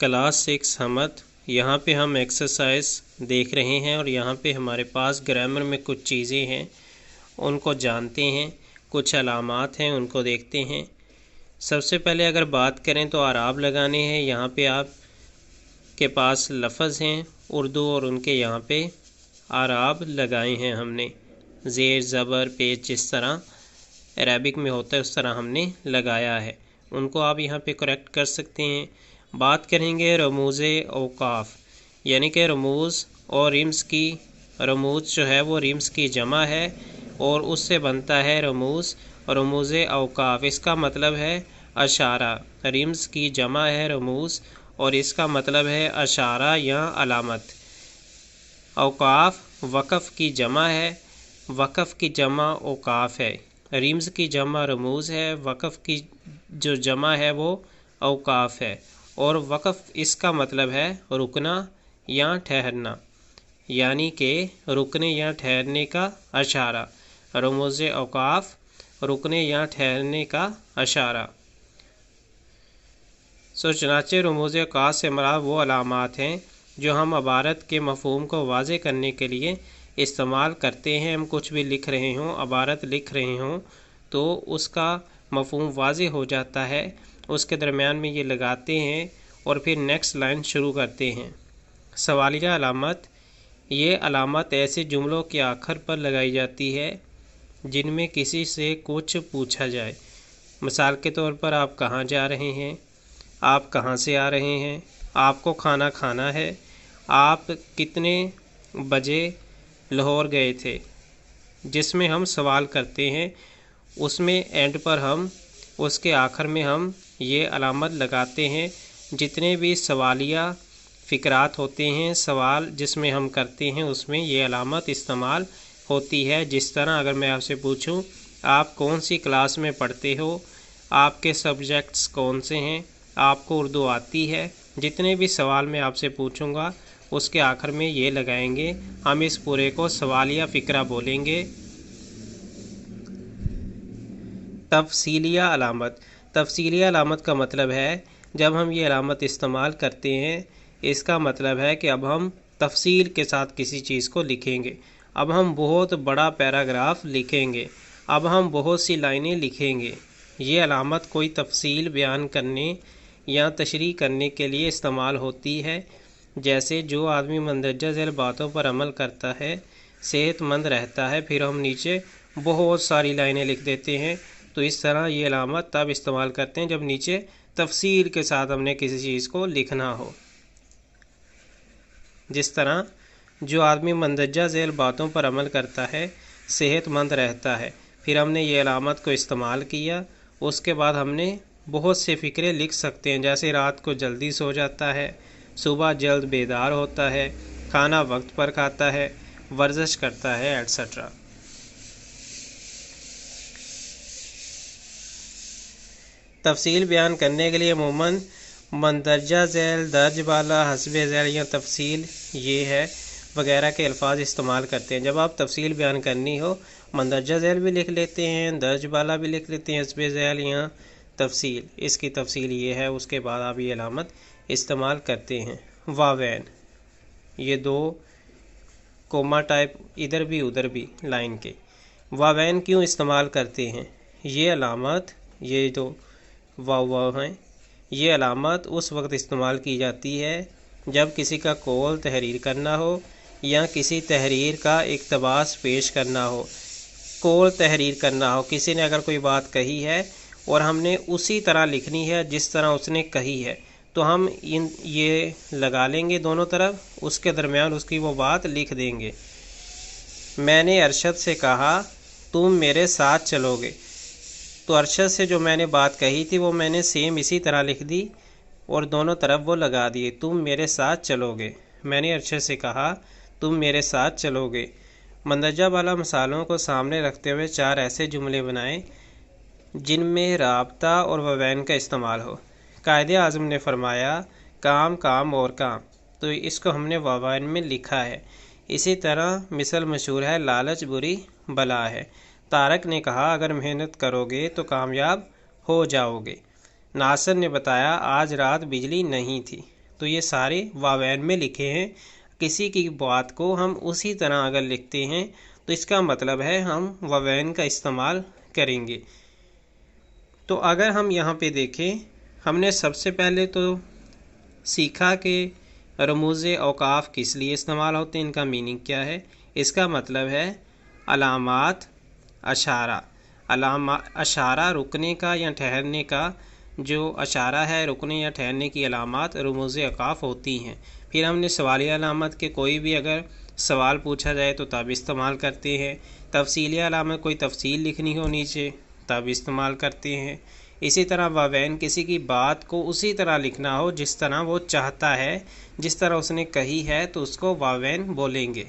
Class 6 حمد، یہاں پہ ہم ایکسرسائز دیکھ رہے ہیں اور یہاں پہ ہمارے پاس گرامر میں کچھ چیزیں ہیں، ان کو جانتے ہیں، کچھ علامات ہیں ان کو دیکھتے ہیں۔ سب سے پہلے اگر بات کریں تو اعراب لگانے ہیں۔ یہاں پہ آپ کے پاس لفظ ہیں اردو اور ان کے یہاں پہ اعراب لگائے ہیں ہم نے، زیر زبر پیش جس طرح عربک میں ہوتا ہے اس طرح ہم نے لگایا ہے، ان کو آپ یہاں پہ کریکٹ کر سکتے ہیں۔ بات کریں گے رموز اوقاف، یعنی کہ رموز اور رمز کی، رموز جو ہے وہ رمز کی جمع ہے اور اس سے بنتا ہے رموز، رموز اوقاف اس کا مطلب ہے اشارہ، رمز کی جمع ہے رموز اور اس کا مطلب ہے اشارہ یا علامت۔ اوقاف وقف کی جمع ہے، وقف کی جمع اوقاف ہے، رمز کی جمع رموز ہے، وقف کی جو جمع ہے وہ اوقاف ہے، اور وقف اس کا مطلب ہے رکنا یا ٹھہرنا، یعنی کہ رکنے یا ٹھہرنے کا اشارہ۔ رموز اوقاف رکنے یا ٹھہرنے کا اشارہ۔ چنانچہ رموز اوقاف سے مراد وہ علامات ہیں جو ہم عبارت کے مفہوم کو واضح کرنے کے لیے استعمال کرتے ہیں۔ ہم کچھ بھی لکھ رہے ہوں، عبارت لکھ رہے ہوں تو اس کا مفہوم واضح ہو جاتا ہے، اس کے درمیان میں یہ لگاتے ہیں اور پھر نیکسٹ لائن شروع کرتے ہیں۔ سوالیہ علامت، یہ علامت ایسے جملوں کے آخر پر لگائی جاتی ہے جن میں کسی سے کچھ پوچھا جائے۔ مثال کے طور پر آپ کہاں جا رہے ہیں، آپ کہاں سے آ رہے ہیں، آپ کو کھانا کھانا ہے، آپ کتنے بجے لاہور گئے تھے، جس میں ہم سوال کرتے ہیں، اس میں اینڈ پر ہم اس کے آخر میں ہم یہ علامت لگاتے ہیں۔ جتنے بھی سوالیہ فقرات ہوتے ہیں، سوال جس میں ہم کرتے ہیں، اس میں یہ علامت استعمال ہوتی ہے۔ جس طرح اگر میں آپ سے پوچھوں آپ کون سی کلاس میں پڑھتے ہو، آپ کے سبجیکٹس کون سے ہیں، آپ کو اردو آتی ہے، جتنے بھی سوال میں آپ سے پوچھوں گا اس کے آخر میں یہ لگائیں گے، ہم اس پورے کو سوالیہ فقرہ بولیں گے۔ تفصیلیہ علامت، تفصیلیہ علامت کا مطلب ہے جب ہم یہ علامت استعمال کرتے ہیں، اس کا مطلب ہے کہ اب ہم تفصیل کے ساتھ کسی چیز کو لکھیں گے، اب ہم بہت بڑا پیراگراف لکھیں گے، اب ہم بہت سی لائنیں لکھیں گے۔ یہ علامت کوئی تفصیل بیان کرنے یا تشریح کرنے کے لیے استعمال ہوتی ہے، جیسے جو آدمی مندرجہ ذیل باتوں پر عمل کرتا ہے صحت مند رہتا ہے، پھر ہم نیچے بہت ساری لائنیں لکھ دیتے ہیں، تو اس طرح یہ علامت تب استعمال کرتے ہیں جب نیچے تفصیل کے ساتھ ہم نے کسی چیز کو لکھنا ہو۔ جس طرح جو آدمی مندرجہ ذیل باتوں پر عمل کرتا ہے صحت مند رہتا ہے، پھر ہم نے یہ علامت کو استعمال کیا، اس کے بعد ہم نے بہت سے فقرے لکھ سکتے ہیں، جیسے رات کو جلدی سو جاتا ہے، صبح جلد بیدار ہوتا ہے، کھانا وقت پر کھاتا ہے، ورزش کرتا ہے، ایٹسٹرا۔ تفصیل بیان کرنے کے لیے عموماً مندرجہ ذیل، درج بالا، حسب ذیل یا تفصیل یہ ہے وغیرہ کے الفاظ استعمال کرتے ہیں۔ جب آپ تفصیل بیان کرنی ہو مندرجہ ذیل بھی لکھ لیتے ہیں، درج بالا بھی لکھ لیتے ہیں، حسب ذیل یا تفصیل، اس کی تفصیل یہ ہے، اس کے بعد آپ یہ علامت استعمال کرتے ہیں۔ واوین، یہ دو کوما ٹائپ ادھر بھی ادھر بھی لائن کے۔ واوین کیوں استعمال کرتے ہیں؟ یہ علامت، یہ جو واو ہیں، یہ علامت اس وقت استعمال کی جاتی ہے جب کسی کا قول تحریر کرنا ہو یا کسی تحریر کا اقتباس پیش کرنا ہو۔ قول تحریر کرنا ہو، کسی نے اگر کوئی بات کہی ہے اور ہم نے اسی طرح لکھنی ہے جس طرح اس نے کہی ہے، تو ہم یہ لگا لیں گے دونوں طرف، اس کے درمیان اس کی وہ بات لکھ دیں گے۔ میں نے ارشد سے کہا تم میرے ساتھ چلو گے، تو ارشد سے جو میں نے بات کہی تھی وہ میں نے سیم اسی طرح لکھ دی اور دونوں طرف وہ لگا دیے، تم میرے ساتھ چلو گے۔ میں نے ارشد سے کہا تم میرے ساتھ چلو گے۔ مندرجہ بالا مثالوں کو سامنے رکھتے ہوئے چار ایسے جملے بنائیں جن میں رابطہ اور واوین کا استعمال ہو۔ قائد اعظم نے فرمایا کام کام اور کام، تو اس کو ہم نے واوین میں لکھا ہے۔ اسی طرح مثل مشہور ہے لالچ بری بلا ہے۔ طارق نے کہا اگر محنت کرو گے تو کامیاب ہو جاؤ گے۔ ناصر نے بتایا آج رات بجلی نہیں تھی، تو یہ سارے واوین میں لکھے ہیں۔ کسی کی بات کو ہم اسی طرح اگر لکھتے ہیں تو اس کا مطلب ہے ہم واوین کا استعمال کریں گے۔ تو اگر ہم یہاں پہ دیکھیں، ہم نے سب سے پہلے تو سیکھا کہ رموز اوقاف کس لیے استعمال ہوتے ہیں، ان کا میننگ کیا ہے۔ اس کا مطلب ہے علامات اشارہ۔ اشارہ رکنے کا یا ٹھہرنے کا، جو اشارہ ہے رکنے یا ٹھہرنے کی علامات رموز اوقاف ہوتی ہیں۔ پھر ہم نے سوالیہ علامت کے کوئی بھی اگر سوال پوچھا جائے تو تب استعمال کرتے ہیں۔ تفصیلی علامت کوئی تفصیل لکھنی ہو نیچے تب استعمال کرتے ہیں۔ اسی طرح واوین کسی کی بات کو اسی طرح لکھنا ہو جس طرح وہ چاہتا ہے، جس طرح اس نے کہی ہے تو اس کو واوین بولیں گے۔